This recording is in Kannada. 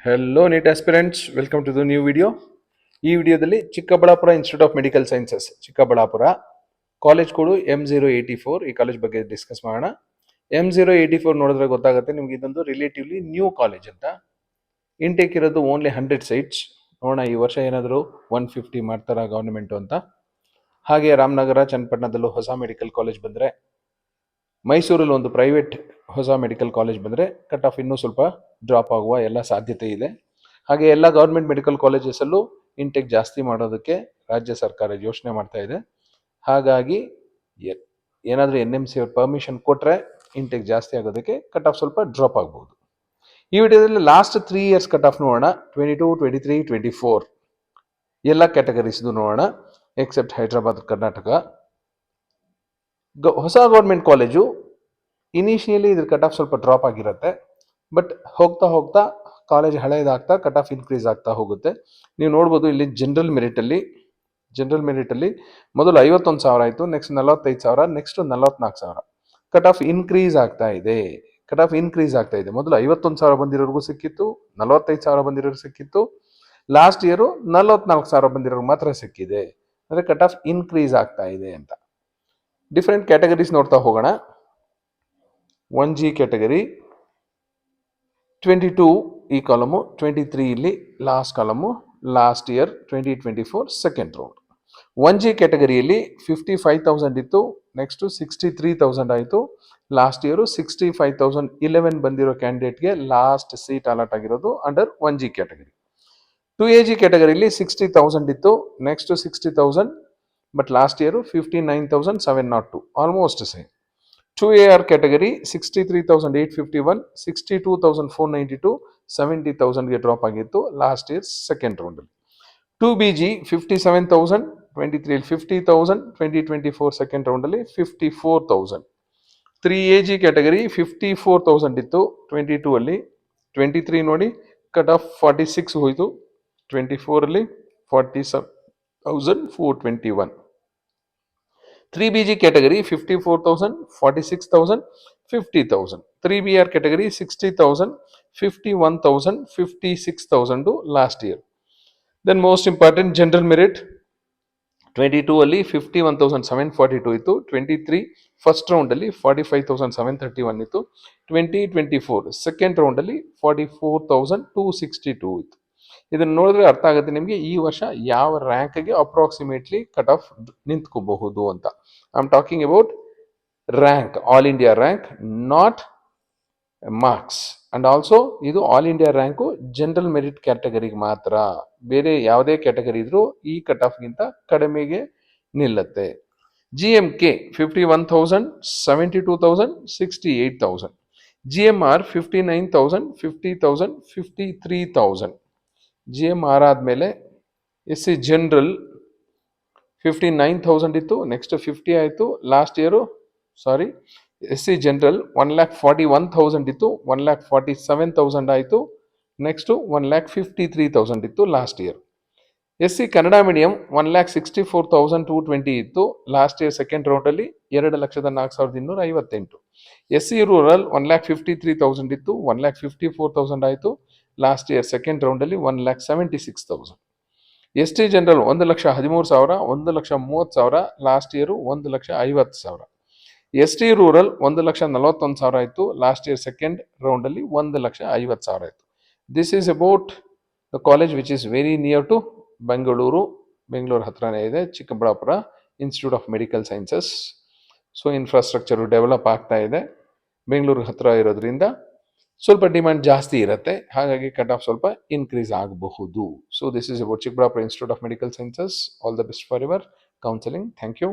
Hello NEET aspirants, welcome to the new video. ಈ ವಿಡಿಯೋದಲ್ಲಿ Chikkaballapur institute of medical sciences Chikkaballapur college code M084 ಈ ಕಾಲೇಜ್ ಬಗ್ಗೆ ಡಿಸ್ಕಸ್ ಮಾಡೋಣ. M084 ನೋಡಿದ್ರೆ ಗೊತ್ತಾಗುತ್ತೆ ನಿಮ್ಗೆ ಇದೊಂದು ರಿಲೇಟಿವ್ಲಿ ನ್ಯೂ ಕಾಲೇಜ್ ಅಂತ. ಇಂಟೇಕ್ ಇರೋದು ಓನ್ಲಿ 100 ಸೀಟ್ಸ್. ನೋಡೋಣ ಈ ವರ್ಷ ಏನಾದರೂ 150 ಮಾಡ್ತಾರಾ ಗೌರ್ಮೆಂಟು ಅಂತ. ಹಾಗೆ ರಾಮನಗರ ಚನ್ನಪಟ್ಟಣದಲ್ಲೂ ಹೊಸ ಮೆಡಿಕಲ್ ಕಾಲೇಜ್ ಬಂದರೆ, ಮೈಸೂರಲ್ಲಿ ಒಂದು ಪ್ರೈವೇಟ್ ಹೊಸ ಮೆಡಿಕಲ್ ಕಾಲೇಜ್ ಬಂದರೆ ಕಟ್ ಆಫ್ ಇನ್ನೂ ಸ್ವಲ್ಪ ಡ್ರಾಪ್ ಆಗುವ ಎಲ್ಲ ಸಾಧ್ಯತೆ ಇದೆ. ಹಾಗೆ ಎಲ್ಲ ಗೌರ್ಮೆಂಟ್ ಮೆಡಿಕಲ್ ಕಾಲೇಜಸಲ್ಲೂ ಇಂಟೆಕ್ ಜಾಸ್ತಿ ಮಾಡೋದಕ್ಕೆ ರಾಜ್ಯ ಸರ್ಕಾರ ಯೋಚನೆ ಮಾಡ್ತಾ ಇದೆ. ಹಾಗಾಗಿ ಏನಾದರೂ NMC ಅವ್ರ ಪರ್ಮಿಷನ್ ಕೊಟ್ಟರೆ ಇಂಟೆಕ್ ಜಾಸ್ತಿ ಆಗೋದಕ್ಕೆ ಕಟ್ ಆಫ್ ಸ್ವಲ್ಪ ಡ್ರಾಪ್ ಆಗ್ಬೋದು. ಈ ವಿಡಿಯೋದಲ್ಲಿ ಲಾಸ್ಟ್ 3 ಇಯರ್ಸ್ ಕಟ್ ಆಫ್ ನೋಡೋಣ. 22, 23, 24 ಎಲ್ಲ ಕ್ಯಾಟಗರೀಸ್ದು ನೋಡೋಣ, ಎಕ್ಸೆಪ್ಟ್ ಹೈದರಾಬಾದ್ ಕರ್ನಾಟಕ. ಹೊಸ ಗೌರ್ಮೆಂಟ್ ಕಾಲೇಜು ಇನಿಷಿಯಲಿ ಇದ್ರ ಕಟ್ ಆಫ್ ಸ್ವಲ್ಪ ಡ್ರಾಪ್ ಆಗಿರುತ್ತೆ. ಬಟ್ ಹೋಗ್ತಾ ಹೋಗ್ತಾ ಕಾಲೇಜ್ ಹಳೇದಾಗ್ತಾ ಕಟ್ ಆಫ್ ಇನ್ಕ್ರೀಸ್ ಆಗ್ತಾ ಹೋಗುತ್ತೆ. ನೀವು ನೋಡ್ಬೋದು ಇಲ್ಲಿ ಜನರಲ್ ಮೆರಿಟಲ್ಲಿ ಮೊದಲು 51,000 ಆಯಿತು, next 45,000, next 44,000. Cut off increase ಆಗ್ತಾ ಇದೆ. ಮೊದಲು 51,000 ಬಂದಿರೋರ್ಗೂ ಸಿಕ್ಕಿತ್ತು, 45,000 ಬಂದಿರೋರು ಸಿಕ್ಕಿತ್ತು. ಲಾಸ್ಟ್ ಇಯರು 44,000 ಬಂದಿರೋರು ಮಾತ್ರ ಸಿಕ್ಕಿದೆ. ಅಂದರೆ ಕಟ್ ಆಫ್ ಇನ್ಕ್ರೀಸ್ ಆಗ್ತಾ ಇದೆ ಅಂತ. ಡಿಫ್ರೆಂಟ್ ಕ್ಯಾಟಗರೀಸ್ ನೋಡ್ತಾ ಹೋಗೋಣ. 1G ಕ್ಯಾಟಗರಿ 22 ಈ ಕಾಲಮು, 23 ಇಲ್ಲಿ last column, last year 2024 second round. 1G ಕ್ಯಾಟಗರಿಯಲ್ಲಿ 55,000 ಇತ್ತು, ನೆಕ್ಸ್ಟು 63,000 ಆಯಿತು. ಲಾಸ್ಟ್ ಇಯರು 65,011 ಬಂದಿರೋ ಕ್ಯಾಂಡಿಡೇಟ್ಗೆ ಲಾಸ್ಟ್ ಸೀಟ್ ಅಲಾಟ್ ಆಗಿರೋದು ಅಂಡರ್ 1G ಕ್ಯಾಟಗರಿ. 2AG ಕ್ಯಾಟಗರಿಯಲ್ಲಿ 60,000 ಇತ್ತು, next 60,000, but last year 59,702, almost same. 2AR category 63,851, 62,492, 70,000ಗೆ ಡ್ರಾಪ್ ಆಗಿತ್ತು ಲಾಸ್ಟ್ ಇಯರ್ ಸೆಕೆಂಡ್ ರೌಂಡಲ್ಲಿ. 2BG 57,000, 23 50,000, 2024 ಸೆಕೆಂಡ್ ರೌಂಡಲ್ಲಿ 54,000. 3AG ಕ್ಯಾಟಗರಿ 54,000 ಇತ್ತು 22 ಅಲ್ಲಿ, 23 ನೋಡಿ ಕಟ್ ಆಫ್ 46 ಹೋಯಿತು, 24 ಅಲ್ಲಿ 47,421. 3BG category 54,000, 46,000, 50,000. 3BR category 60,000, 51,000, 56,000 last year. Then most important general merit 22 ಅಲ್ಲಿ 51,742 ಇತ್ತು, 23 ಫಸ್ಟ್ ರೌಂಡ್ ಅಲ್ಲಿ 45,731 ಇತ್ತು, 2024 ಸೆಕೆಂಡ್ ರೌಂಡ್ ಅಲ್ಲಿ 44,262 ಇತ್ತು. ಇದನ್ನು ನೋಡಿದ್ರೆ ಅರ್ಥ ಆಗುತ್ತೆ ನಿಮಗೆ ಈ ವರ್ಷ ಯಾವ ರ್ಯಾಂಕ್ಗೆ ಅಪ್ರಾಕ್ಸಿಮೇಟ್ಲಿ ಕಟ್ ಆಫ್ ನಿಂತ್ಕೋಬಹುದು ಅಂತ. I am talking about rank, all India rank, not marks. And also ಇದು all India rank general merit ಕ್ಯಾಟಗರಿಗೆ ಮಾತ್ರ. ಬೇರೆ ಯಾವುದೇ ಕ್ಯಾಟಗರಿ ಇದ್ರೂ ಈ ಕಟ್ ಆಫ್ಗಿಂತ ಕಡಿಮೆಗೆ ನಿಲ್ಲುತ್ತೆ. GMK 51,000, 72,000, 68,000. GMR 59,000, 50,000, 53,000. GMR ಆದಮೇಲೆ SC ಜನರಲ್ 59,000 ಇತ್ತು, ನೆಕ್ಸ್ಟ್ 50 ಆಯಿತು. ಲಾಸ್ಟ್ ಇಯರು SC ಜನರಲ್ 1,41,000 ಇತ್ತು, 1,47,000 ಆಯಿತು, ನೆಕ್ಸ್ಟು 1,53,000 ಇತ್ತು last year. SC Kannada medium 1,64,220 ಇತ್ತು, ಲಾಸ್ಟ್ ಇಯರ್ ಸೆಕೆಂಡ್ ರೌಂಡಲ್ಲಿ 2,04,258. SC ರೂರಲ್ 1,53,000 ಇತ್ತು, 1,54,000 ಆಯಿತು, ಲಾಸ್ಟ್ ಇಯರ್ ಸೆಕೆಂಡ್ ರೌಂಡಲ್ಲಿ 1,76,000. ST general 1,13,000, 1,30,000, last year 1,50,000. ST rural 1,41,000 ಆಯಿತು, ಲಾಸ್ಟ್ ಇಯರ್ ಸೆಕೆಂಡ್ ರೌಂಡಲ್ಲಿ 1,50,000 ಆಯಿತು. This is about the college which is very near to Bengaluru ಹತ್ರನೇ ಇದೆ, Chikkaballapur institute of medical sciences. So infrastructure develop ಆಗ್ತಾ ಇದೆ, ಬೆಂಗಳೂರು ಹತ್ರ ಇರೋದ್ರಿಂದ ಸ್ವಲ್ಪ ಡಿಮ್ಯಾಂಡ್ ಜಾಸ್ತಿ ಇರುತ್ತೆ, ಹಾಗಾಗಿ ಕಟ್ ಆಫ್ ಸ್ವಲ್ಪ ಇನ್ಕ್ರೀಸ್ ಆಗಬಹುದು. So this is about Chikkaballapur institute of medical sciences. All the best for your counselling. Thank you.